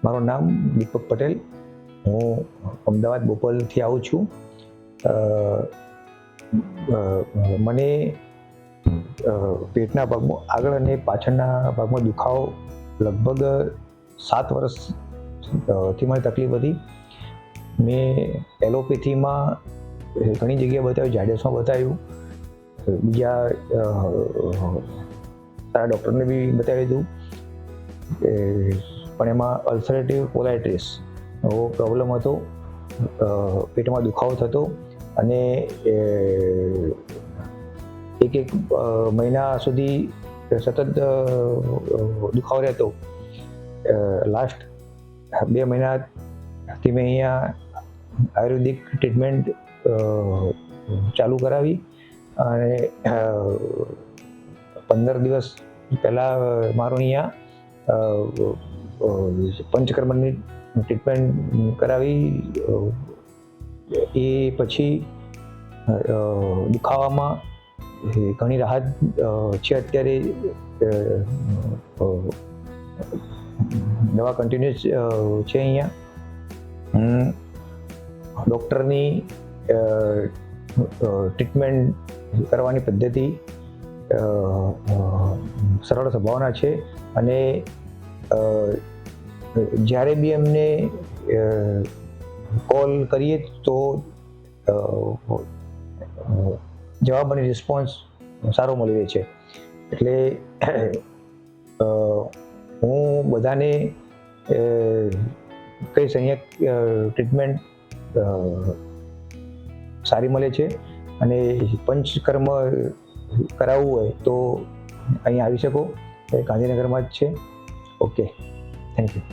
મારું નામ દીપક પટેલ. હું અમદાવાદ બોપલથી આવું છું. મને પેટના ભાગમાં આગળ અને પાછળના ભાગમાં દુખાવો લગભગ 7 વર્ષથી મને તકલીફ હતી. મેં એલોપેથીમાં ઘણી જગ્યાએ બતાવ્યું, ઝાયડસમાં બતાવ્યું, બીજા સારા ડૉક્ટરને બી બતાવી દીધું, પણ એમાં અલ્સરેટિવ કોલાઇટિસ એવો પ્રોબ્લેમ હતો. પેટમાં દુખાવો થતો અને એક મહિના સુધી સતત દુખાવો રહેતો. લાસ્ટ 2 મહિનાથી મેં અહીંયા આયુર્વેદિક ટ્રીટમેન્ટ ચાલુ કરાવી અને 15 દિવસ પહેલાં મારું અહીંયા પંચકર્મની ટ્રીટમેન્ટ કરાવી. એ પછી દુખાવામાં ઘણી રાહત છે. અત્યારે દવા કન્ટિન્યુઅસ છે. અહીંયા ડૉક્ટરની ટ્રીટમેન્ટ કરવાની પદ્ધતિ સરળ સ્વભાવના છે અને જ્યારે બી એમને કોલ કરીએ તો જવાબ અને રિસ્પોન્સ સારો મળી રહે છે. એટલે હું બધાને કહીશ, અહીંયા ટ્રીટમેન્ટ સારી મળે છે અને પંચકર્મ કરાવવું હોય તો અહીંયા આવી શકો. એ ગાંધીનગરમાં જ છે. Okay, thank you.